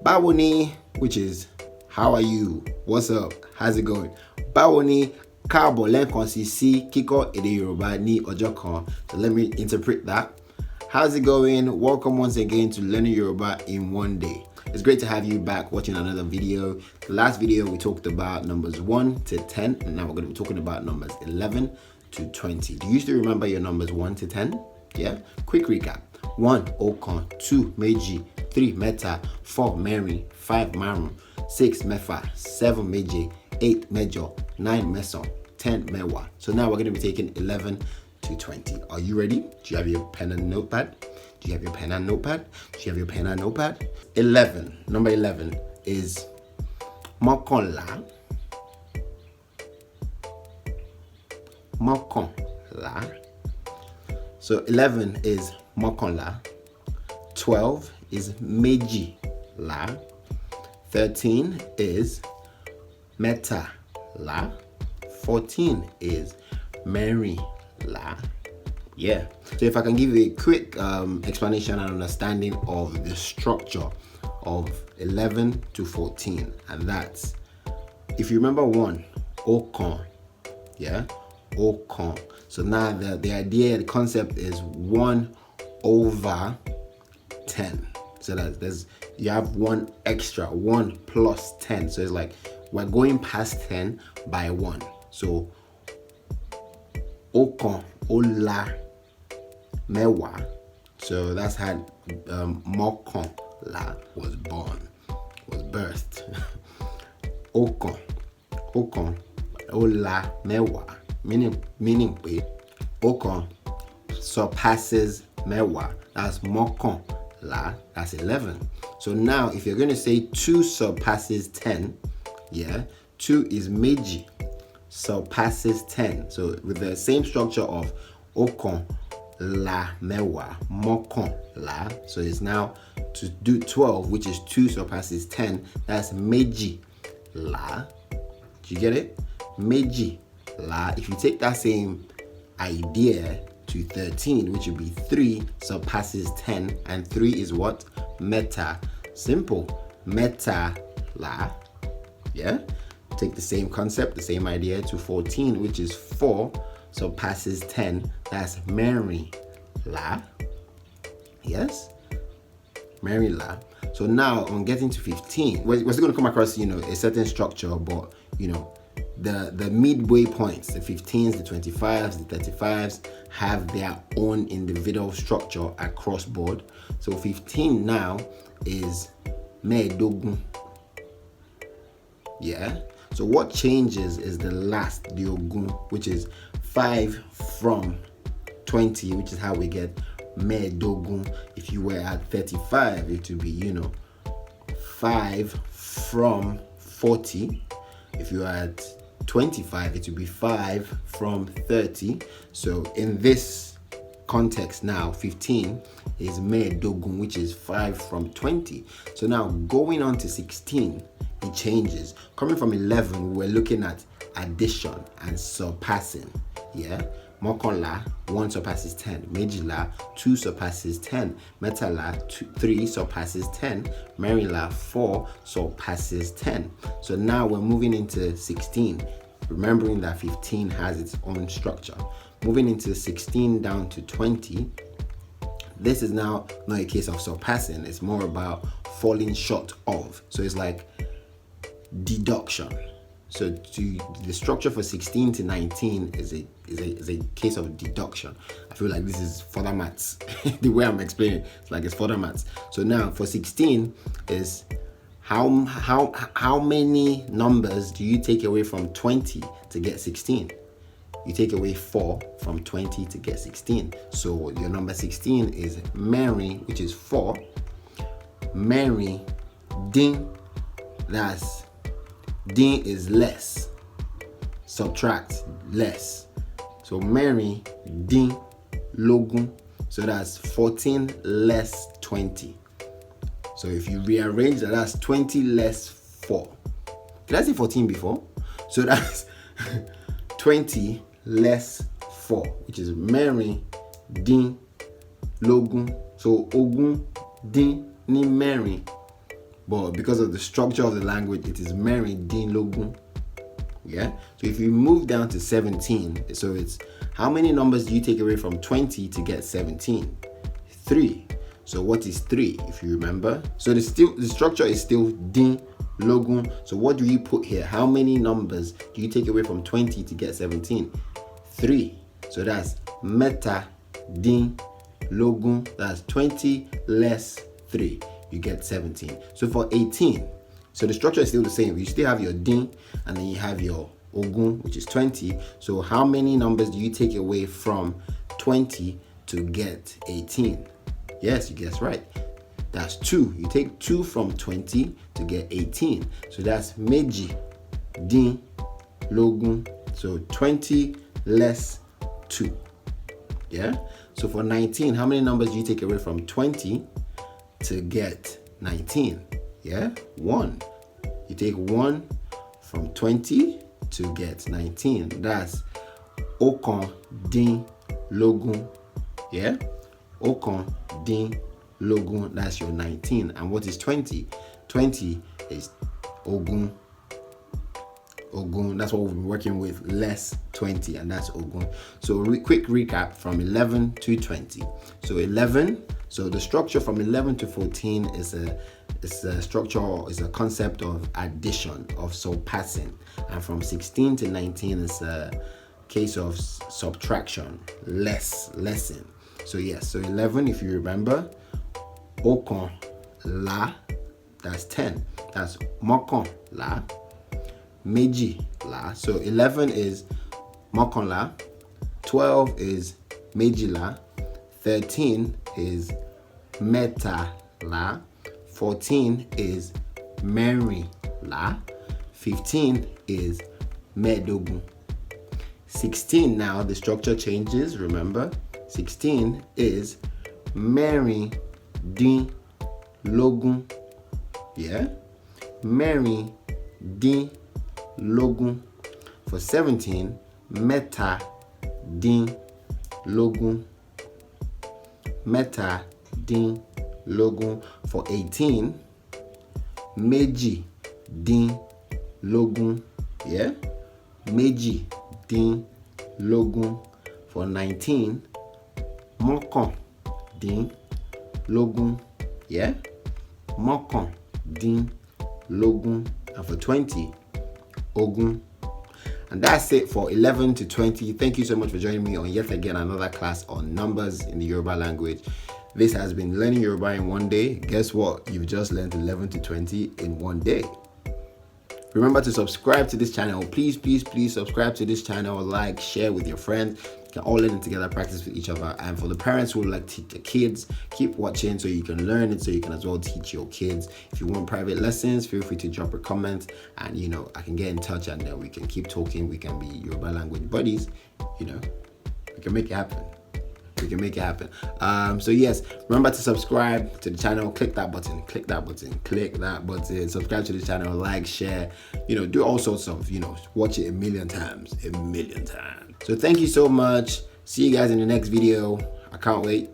Báwo which is how are you? What's up? How's it going? Báwo ni, káàbọ̀ lẹ́ẹ̀kan sí kíkọ́ èdè Yoruba ní ọjọ́ kan. So let me interpret that. How's it going? Welcome once again to Learning Yoruba in one day. It's great to have you back watching another video. The last video we talked about numbers 1 to 10, and now we're going to be talking about numbers 11 to 20. Do you still remember your numbers 1 to 10? Yeah? Quick recap. 1 ọ̀kan, 2 méjì, 3 mẹ́ta, 4 mẹ́rin, 5 márùn, 6 mẹ́fà, 7 méje, 8 mẹ́jọ, 9 mẹ́sàn, 10 mẹ́wàá. So now we're going to be taking 11 to 20. Are you ready? Do you have your pen and notepad? Do you have your pen and notepad? Do you have your pen and notepad? 11. Number 11 is mọ́kànlá. Mọ́kànlá. So 11 is mọ́kànlá. 12 is méjìlá. 13 is mẹ́tàlá. 14 is mẹ́rìnlá. Yeah. So if I can give you a quick explanation and understanding of the structure of 11 to 14, and that's, if you remember 1, ọ̀kan, yeah, ọ̀kan. So now the idea, the concept is 1 over 10. So there's you have 1 extra, 1 plus 10. So it's like we're going past 10 by 1. So ọ̀kan, ọ̀la, mẹ́wàá. So that's how mọ́kànlá was birthed. ọ̀kan, ọ̀la, mẹ́wàá. Meaning pé ọ̀kan surpasses mẹ́wàá. That's mọ́kànlá. That's 11. So now if you're going to say 2 surpasses 10, yeah, 2 is méjì surpasses 10. So with the same structure of ọ̀kan, la, mẹ́wàá, mọ́kànlá. So it's now to do 12, which is 2 surpasses 10. That's méjìlá. Do you get it? Méjìlá. If you take that same idea to 13, which would be 3 surpasses 10, and 3 is what? Mẹ́ta. Simple. Mẹ́tàlá. Yeah? Take the same concept, the same idea to 14, which is 4 surpasses 10. That's mẹ́rìnlá. Yes? Mẹ́rìnlá. So now on getting to 15, we're still going to come across, a certain structure, but, the midway points, the 15s, the 25s, the 35s have their own individual structure across board. So 15 now is mẹ́ẹ̀ẹ́dógún. Yeah? So what changes is the last, the ogun, which is 5 from 20, which is how we get mẹ́ẹ̀ẹ́dógún. If you were at 35, it would be, 5 from 40. If you are at 25, it would be 5 from 30. So in this context now, 15 is mẹ́ẹ̀ẹ́dógún, which is 5 from 20. So now going on to 16, it changes. Coming from 11, we were looking at addition and surpassing. Yeah? Mọ́kànlá, 1 surpasses 10. Méjìlá, 2 surpasses 10. Mẹ́tàlá, 3 surpasses 10. Mẹ́rìnlá, 4 surpasses 10. So now we're moving into 16, remembering that 15 has its own structure. Moving into 16 down to 20, this is now not a case of surpassing. It's more about falling short of. So it's like deduction. So the structure for 16 to 19 is a case of deduction. I feel like this is further maths. The way I'm explaining, it's like it's further maths. So now for 16 is how many numbers do you take away from 20 to get 16? You take away 4 from 20 to get 16. So your number 16 is mẹ́rin, which is 4. Mẹ́rin dín, that's dín is less. Subtract less. So mẹ́rin dín lógún. So that's 14 less 20. So if you rearrange that, that's 20 less 4. Did I say 14 before? So that's 20 less 4, which is mẹ́rin dín lógún. So ogún dín ní mẹ́rin but because of the structure of the language, it is mẹ́rìndínlógún. Yeah, so if you move down to 17, so it's how many numbers do you take away from 20 to get 17? 3. So what is 3 if you remember? So the structure is still dín lógún. So what do you put here? How many numbers do you take away from 20 to get 17? 3. So that's mẹ́ta dín lógún. That's 20 less 3. You get 17. So for 18, so the structure is still the same. You still have your dín and then you have your ogún, which is 20. So how many numbers do you take away from 20 to get 18? Yes, you guessed right. That's 2. You take 2 from 20 to get 18. So that's méjì dín lógún. So 20 less 2. Yeah? So for 19, how many numbers do you take away from 20 to get 19? Yeah? 1. You take 1 from 20 to get 19. That's ọ̀kan dín lógún. Yeah? ọ̀kan dín lógún. That's your 19. And what is 20? 20 is ogún. Ogún. That's what we've been working with. Less 20, and that's ogún. So quick recap from 11 to 20. So 11. So the structure from 11 to 14 is a concept of addition, of surpassing, and from 16 to 19 is a case of subtraction, lessen. So yes, so 11, if you remember, ọ̀kan lá, that's 10. That's mọ́kànlá, méjìlá. So 11 is mọ́kànlá, 12 is méjìlá, 13 is mẹ́tàlá, 14 is mẹ́rìnlá, 15 is mẹ́ẹ̀dógún. 16 now, the structure changes, remember? 16 is mẹ́rìndínlógún. Yeah? mẹ́rìndínlógún. For 17, mẹ́tàdínlógún. mẹ́tàdínlógún. For 18, méjìdínlógún. Yeah? méjìdínlógún. For 19, mọ́kàndínlógún. Yeah? mọ́kàndínlógún. And for 20, ogún. And that's it for 11 to 20. Thank you so much for joining me on yet again another class on numbers in the Yoruba language. This has been Learning Yoruba in one day. Guess what? You've just learned 11 to 20 in one day. Remember to subscribe to this channel. Please subscribe to this channel. Like, share with your friends. You can all learn together, practice with each other. And for the parents who would like to teach the kids, keep watching so you can learn it, so you can as well teach your kids. If you want private lessons, feel free to drop a comment, and I can get in touch, and then we can keep talking. We can be Yoruba language buddies. We can make it happen. We can make it happen. So yes, remember to subscribe to the channel. Click that button. Subscribe to the channel. Like, share. Do all sorts of. Watch it a million times. So thank you so much. See you guys in the next video. I can't wait.